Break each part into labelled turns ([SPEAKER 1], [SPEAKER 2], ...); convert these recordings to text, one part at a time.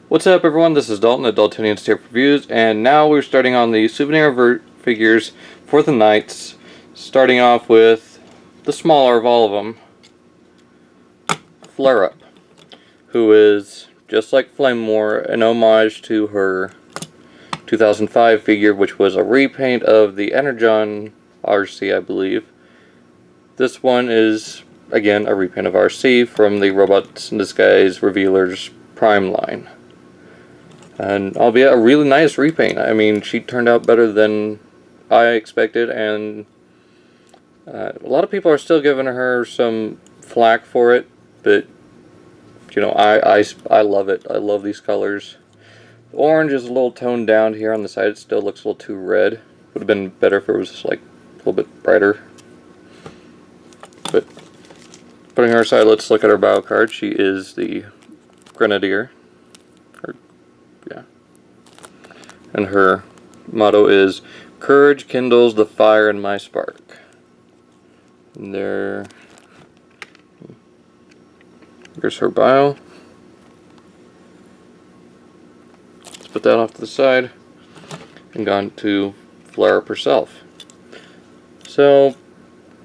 [SPEAKER 1] What's up, everyone? This is Dalton at Daltonian's Tape Reviews, and now we're starting on the souvenir figures for the Knights, starting off with the smaller of all of them, Flare Up, who is, just like Flame War, an homage to her 2005 figure, which was a repaint of the Energon RC, I believe. This one is, again, a repaint of RC from the Robots in Disguise Revealers Prime line. And albeit a really nice repaint. I mean, she turned out better than I expected, and a lot of people are still giving her some flack for it, but you know, I love it. I love these colors. The orange is a little toned down here on the side. It still looks a little too red. Would have been better if it was like a little bit brighter. But putting her aside, let's look at her battle card. She is the Grenadier. Yeah. And her motto is, "Courage kindles the fire in my spark." And there's her bio. Let's put that off to the side and gone to Flare Up herself. So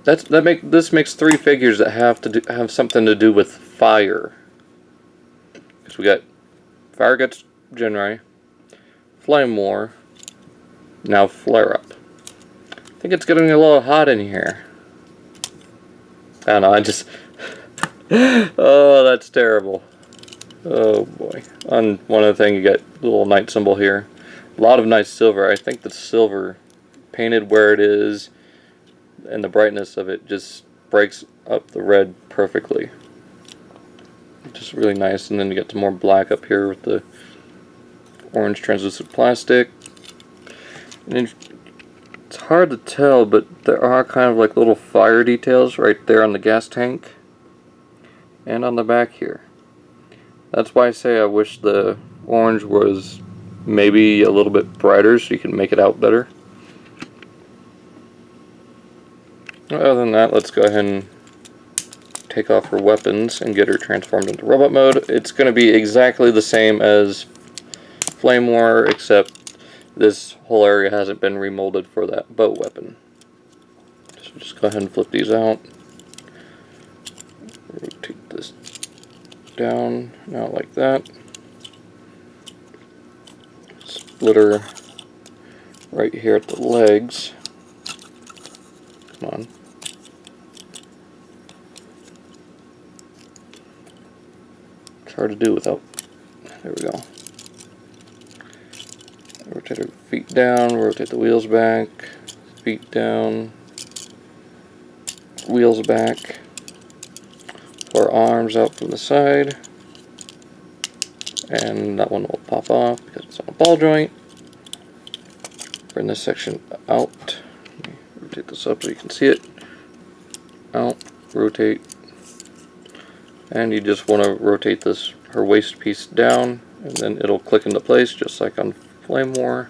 [SPEAKER 1] this makes three figures that have something to do with fire. Because we got Fire Guts Genrai, Flame War, now Flare Up. I think it's getting a little hot in here. I don't know, I just... oh, that's terrible. Oh boy. On one other thing, you got the little knight symbol here. A lot of nice silver. I think the silver painted where it is and the brightness of it just breaks up the red perfectly. Just really nice. And then you get some more black up here with the orange translucent plastic. And it's hard to tell, but there are kind of like little fire details right there on the gas tank and on the back here. That's why I say I wish the orange was maybe a little bit brighter so you can make it out better. Other than that, let's go ahead and take off her weapons and get her transformed into robot mode. It's going to be exactly the same as Flame War, except this whole area hasn't been remolded for that bow weapon. So just go ahead and flip these out. Rotate this down, now like that. Split her right here at the legs. Come on. It's hard to do without... There we go. Rotate her feet down, rotate the wheels back, feet down, wheels back, pull our arms out from the side, and that one will pop off because it's on a ball joint. Bring this section out, rotate this up so you can see it, out, rotate, and you just want to rotate her waist piece down, and then it'll click into place just like on Flame War.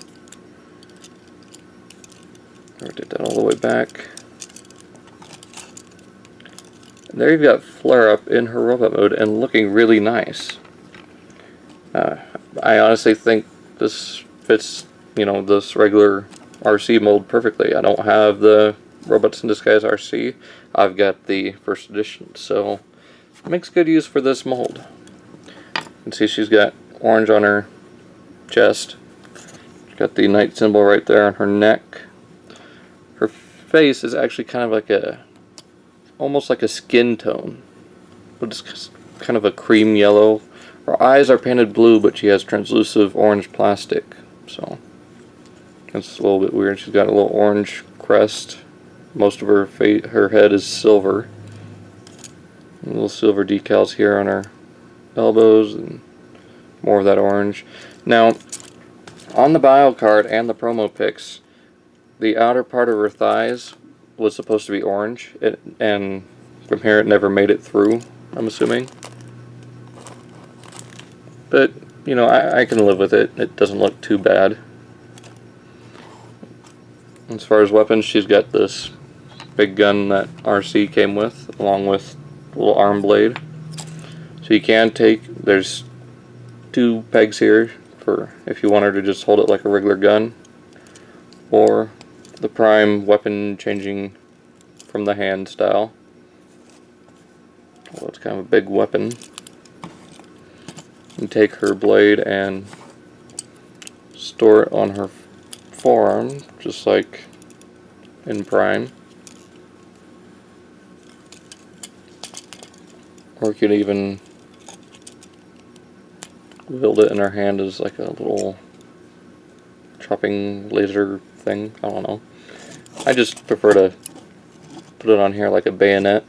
[SPEAKER 1] Rotate that all the way back. And there you've got Flare Up in her robot mode and looking really nice. I honestly think this fits, you know, this regular RC mold perfectly. I don't have the Robots in Disguise RC. I've got the first edition, so it makes good use for this mold. You can see she's got orange on her chest. Got the knight symbol right there on her neck. Her face is actually kind of like almost like a skin tone, but it's kind of a cream yellow. Her eyes are painted blue, but she has translucent orange plastic, so that's a little bit weird. She's got a little orange crest. Most of her head is silver. And little silver decals here on her elbows, and more of that orange. Now, on the bio card and the promo pics, the outer part of her thighs was supposed to be orange, and from here it never made it through, I'm assuming. But, you know, I can live with it. It doesn't look too bad. As far as weapons, she's got this big gun that RC came with, along with a little arm blade. So you can take, there's two pegs here for if you wanted to just hold it like a regular gun, or the prime weapon changing from the hand style. Well, it's kind of a big weapon. You take her blade and store it on her forearm, just like in prime. Or you could even wield it in her hand as like a little chopping laser thing. I don't know. I just prefer to put it on here like a bayonet.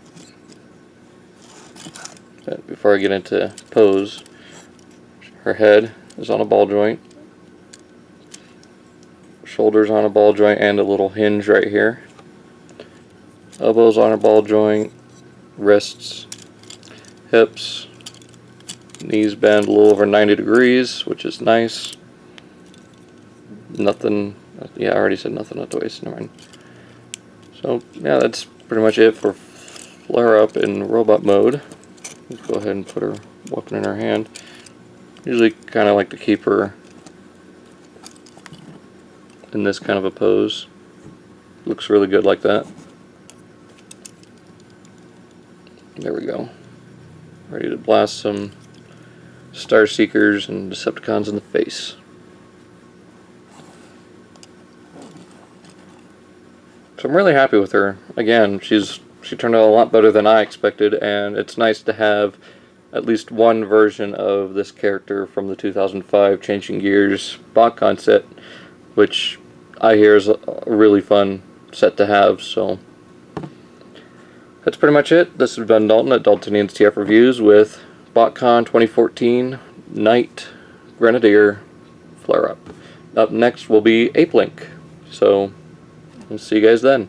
[SPEAKER 1] But before I get into pose, her head is on a ball joint, shoulders on a ball joint and a little hinge right here, elbows on a ball joint, wrists, hips, knees bend a little over 90 degrees, which is nice. Nothing, yeah, I already said nothing at the waist, never mind. So, yeah, that's pretty much it for Flare Up in robot mode. Let's go ahead and put her weapon in her hand. Usually kind of like to keep her in this kind of a pose. Looks really good like that. There we go. Ready to blast some Star Seekers and Decepticons in the face. So I'm really happy with her. Again, she turned out a lot better than I expected, and it's nice to have at least one version of this character from the 2005 Changing Gears Botcon set, which I hear is a really fun set to have. So that's pretty much it. This has been Dalton at Daltonian's TF Reviews with Botcon 2014 Knight Grenadier Flare Up. Up next will be Ape Link. So we'll see you guys then.